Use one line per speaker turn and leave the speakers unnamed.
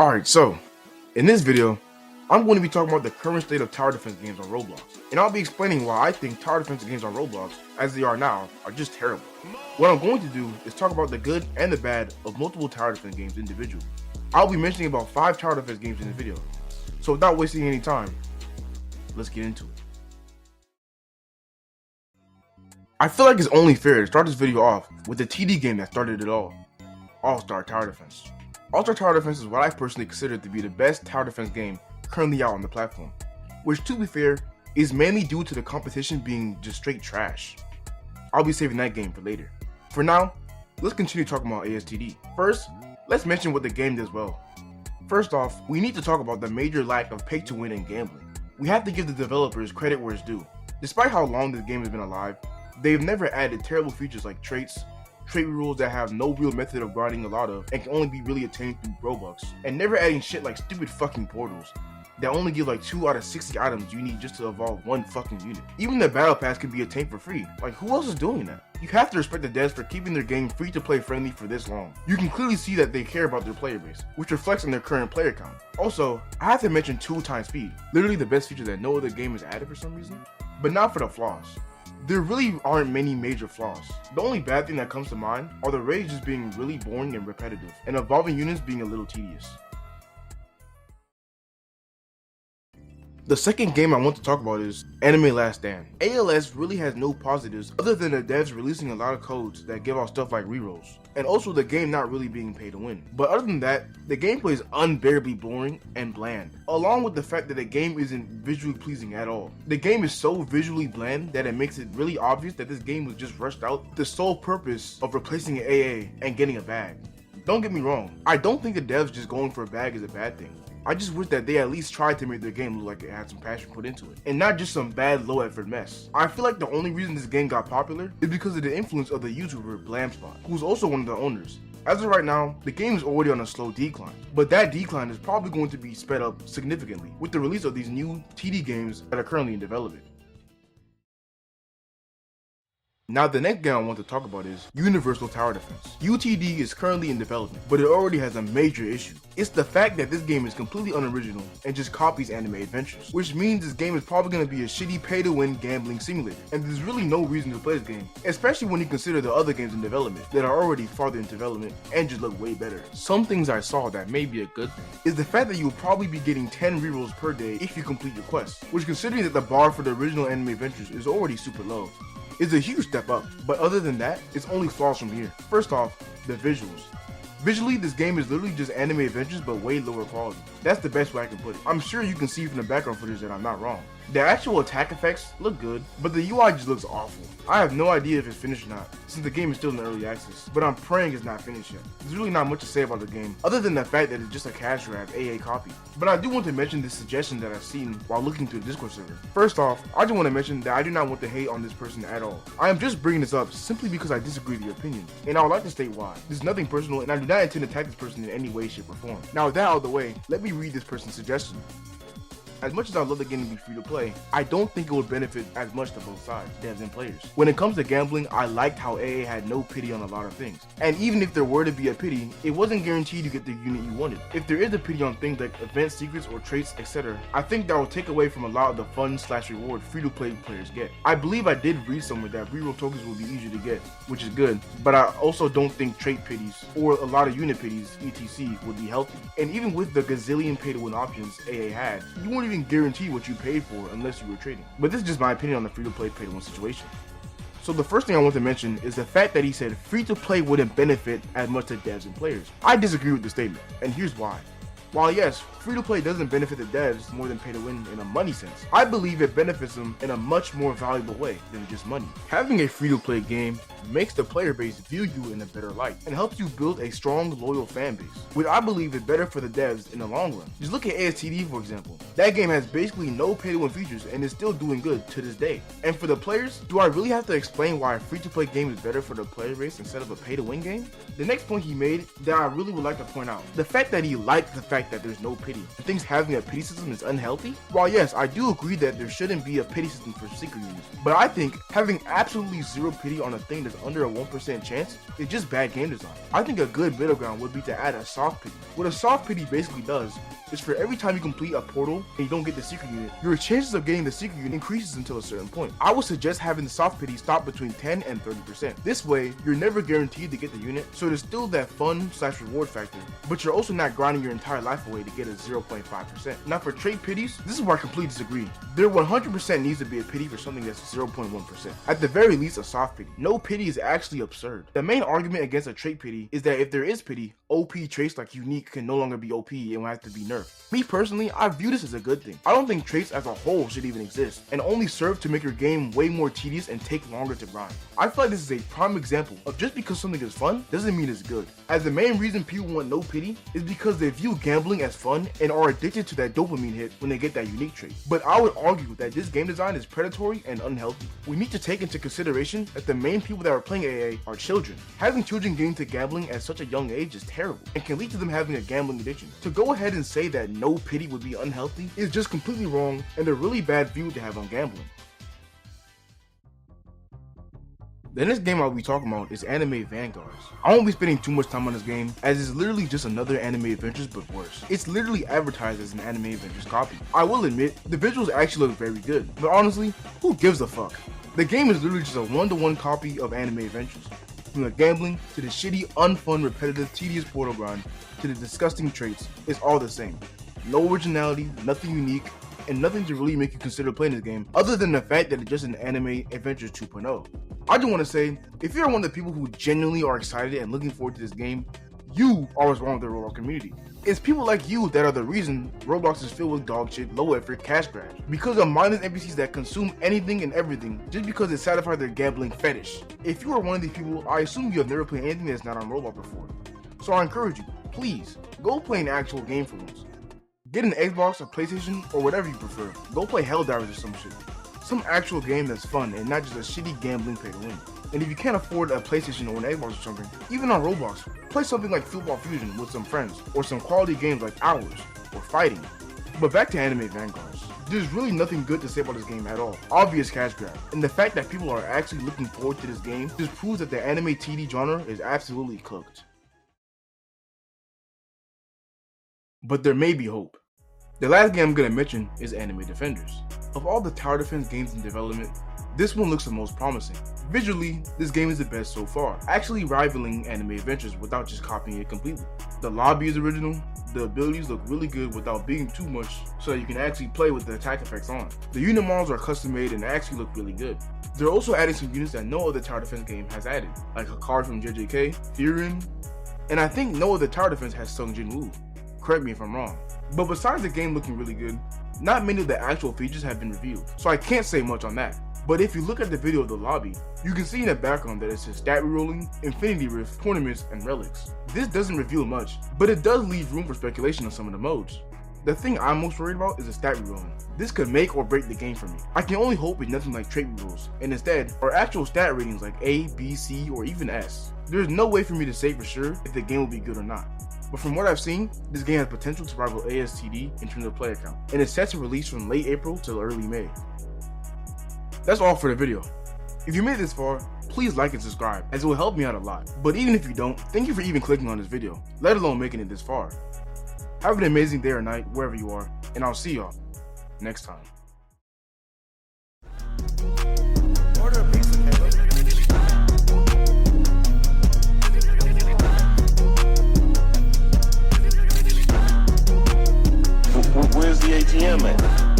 Alright, so in this video, I'm going to be talking about the current state of tower defense games on Roblox. And I'll be explaining why I think tower defense games on Roblox, as they are now, are just terrible. What I'm going to do is talk about the good and the bad of multiple tower defense games individually. I'll be mentioning about 5 tower defense games in the video. So without wasting any time, let's get into it. I feel like it's only fair to start this video off with the TD game that started it all, Allstar Tower Defense. Allstar Tower Defense is what I personally consider to be the best tower defense game currently out on the platform, which to be fair, is mainly due to the competition being just straight trash. I'll be saving that game for later. For now, let's continue talking about ASTD. First, let's mention what the game does well. First off, we need to talk about the major lack of pay to win in gambling. We have to give the developers credit where it's due. Despite how long this game has been alive, they've never added terrible features like trait rules that have no real method of grinding a lot of and can only be really attained through Robux, and never adding shit like stupid fucking portals that only give like 2 out of 60 items you need just to evolve one fucking unit. Even the battle pass can be attained for free. Like, who else is doing that? You have to respect the devs for keeping their game free to play friendly for this long. You can clearly see that they care about their player base, which reflects on their current player count. Also, I have to mention 2x speed, literally the best feature that no other game has added for some reason. But now for the flaws. There really aren't many major flaws. The only bad thing that comes to mind are the raids just being really boring and repetitive, and evolving units being a little tedious. The second game I want to talk about is Anime Last Stand. ALS really has no positives other than the devs releasing a lot of codes that give out stuff like rerolls, and also the game not really being paid to win. But other than that, the gameplay is unbearably boring and bland, along with the fact that the game isn't visually pleasing at all. The game is so visually bland that it makes it really obvious that this game was just rushed out with the sole purpose of replacing an AA and getting a bag. Don't get me wrong, I don't think the devs just going for a bag is a bad thing. I just wish that they at least tried to make their game look like it had some passion put into it, and not just some bad low effort mess. I feel like the only reason this game got popular is because of the influence of the YouTuber Blamspot, who's also one of the owners. As of right now, the game is already on a slow decline, but that decline is probably going to be sped up significantly with the release of these new TD games that are currently in development. Now the next game I want to talk about is Universal Tower Defense. UTD is currently in development, but it already has a major issue. It's the fact that this game is completely unoriginal and just copies anime adventures, which means this game is probably going to be a shitty pay-to-win gambling simulator, and there's really no reason to play this game, especially when you consider the other games in development that are already farther in development and just look way better. Some things I saw that may be a good thing is the fact that you'll probably be getting 10 rerolls per day if you complete your quests, which considering that the bar for the original anime adventures is already super low, is a huge step up. But other than that, it's only flaws from here. First off, the visuals. Visually, this game is literally just anime adventures but way lower quality. That's the best way I can put it. I'm sure you can see from the background footage that I'm not wrong. The actual attack effects look good, but the UI just looks awful. I have no idea if it's finished or not, since the game is still in early access, but I'm praying it's not finished yet. There's really not much to say about the game, other than the fact that it's just a cash grab AA copy. But I do want to mention this suggestion that I've seen while looking through the Discord server. First off, I just want to mention that I do not want to hate on this person at all. I am just bringing this up simply because I disagree with your opinion, and I would like to state why. This is nothing personal, and I do not intend to attack this person in any way, shape, or form. Now with that out of the way, let me read this person's suggestion. As much as I love the game to be free to play, I don't think it would benefit as much to both sides, devs and players. When it comes to gambling, I liked how AA had no pity on a lot of things. And even if there were to be a pity, it wasn't guaranteed to get the unit you wanted. If there is a pity on things like event secrets or traits, etc., I think that will take away from a lot of the fun/reward free-to-play players get. I believe I did read somewhere that reroll tokens will be easier to get, which is good, but I also don't think trait pities or a lot of unit pities, etc., would be healthy. And even with the gazillion pay-to-win options AA had, you won't even guarantee what you paid for unless you were trading. But this is just my opinion on the free-to-play pay-to-win situation. So the first thing I want to mention is the fact that he said free-to-play wouldn't benefit as much to devs and players. I disagree with the statement, and here's why. While yes, free-to-play doesn't benefit the devs more than pay-to-win in a money sense, I believe it benefits them in a much more valuable way than just money. Having a free-to-play game makes the player base view you in a better light and helps you build a strong, loyal fan base, which I believe is better for the devs in the long run. Just look at ASTD for example. That game has basically no pay-to-win features and is still doing good to this day. And for the players, do I really have to explain why a free-to-play game is better for the player base instead of a pay-to-win game? The next point he made that I really would like to point out, the fact that he liked the fact fact that there's no pity and thinks having a pity system is unhealthy? While yes, I do agree that there shouldn't be a pity system for secret units, but I think having absolutely zero pity on a thing that's under a 1% chance is just bad game design. I think a good middle ground would be to add a soft pity. What a soft pity basically does is for every time you complete a portal and you don't get the secret unit, your chances of getting the secret unit increases until a certain point. I would suggest having the soft pity stop between 10 and 30%. This way, you're never guaranteed to get the unit, so there's still that fun/reward factor, but you're also not grinding your entire life away to get a 0.5%. Now for trait pities, this is where I completely disagree. There 100% needs to be a pity for something that's 0.1%. At the very least, a soft pity. No pity is actually absurd. The main argument against a trait pity is that if there is pity, OP traits like unique can no longer be OP and will have to be nerfed. Me personally, I view this as a good thing. I don't think traits as a whole should even exist and only serve to make your game way more tedious and take longer to grind. I feel like this is a prime example of just because something is fun doesn't mean it's good. As the main reason people want no pity is because they view gambling as fun and are addicted to that dopamine hit when they get that unique trait. But I would argue that this game design is predatory and unhealthy. We need to take into consideration that the main people that are playing AA are children. Having children get into gambling at such a young age is terrible and can lead to them having a gambling addiction. To go ahead and say that no pity would be unhealthy is just completely wrong and a really bad view to have on gambling. The next game I'll be talking about is Anime Vanguards. I won't be spending too much time on this game, as it's literally just another Anime Adventures but worse. It's literally advertised as an Anime Adventures copy. I will admit, the visuals actually look very good, but honestly, who gives a fuck? The game is literally just a one-to-one copy of Anime Adventures. From the gambling, to the shitty, unfun, repetitive, tedious portal grind, to the disgusting traits, it's all the same. No originality, nothing unique, and nothing to really make you consider playing this game other than the fact that it's just an Anime Adventures 2.0. I just want to say, if you're one of the people who genuinely are excited and looking forward to this game, you are what's wrong with the Roblox community. It's people like you that are the reason Roblox is filled with dog shit, low effort cash grabs. Because of mindless NPCs that consume anything and everything just because it satisfies their gambling fetish. If you are one of these people, I assume you have never played anything that's not on Roblox before. So I encourage you, please, go play an actual game for once. Get an Xbox, a PlayStation, or whatever you prefer. Go play Helldivers or some shit. Some actual game that's fun and not just a shitty gambling pay to win. And if you can't afford a PlayStation or an Xbox or something, even on Roblox, play something like Football Fusion with some friends, or some quality games like Ours, or Fighting. But back to Anime Vanguards. There's really nothing good to say about this game at all. Obvious cash grab. And the fact that people are actually looking forward to this game just proves that the anime TD genre is absolutely cooked. But there may be hope. The last game I'm going to mention is Anime Defenders. Of all the tower defense games in development, this one looks the most promising. Visually, this game is the best so far, actually rivaling Anime Adventures without just copying it completely. The lobby is original, the abilities look really good without being too much so that you can actually play with the attack effects on. The unit models are custom made and actually look really good. They're also adding some units that no other tower defense game has added, like a card from JJK, Theorin, and I think no other tower defense has Sung Jin Woo. Correct me if I'm wrong. But besides the game looking really good, not many of the actual features have been revealed, so I can't say much on that. But if you look at the video of the lobby, you can see in the background that it says stat rerolling, infinity rift, tournaments, and relics. This doesn't reveal much, but it does leave room for speculation on some of the modes. The thing I'm most worried about is the stat rerolling. This could make or break the game for me. I can only hope it's nothing like trait rerolls, and instead are actual stat ratings like A, B, C, or even S. There's no way for me to say for sure if the game will be good or not. But from what I've seen, this game has potential to rival ASTD in terms of player count, and it's set to release from late April till early May. That's all for the video. If you made it this far, please like and subscribe, as it will help me out a lot. But even if you don't, thank you for even clicking on this video, let alone making it this far. Have an amazing day or night, wherever you are, and I'll see y'all next time. Order a pizza, Caleb.
Where's the ATM at?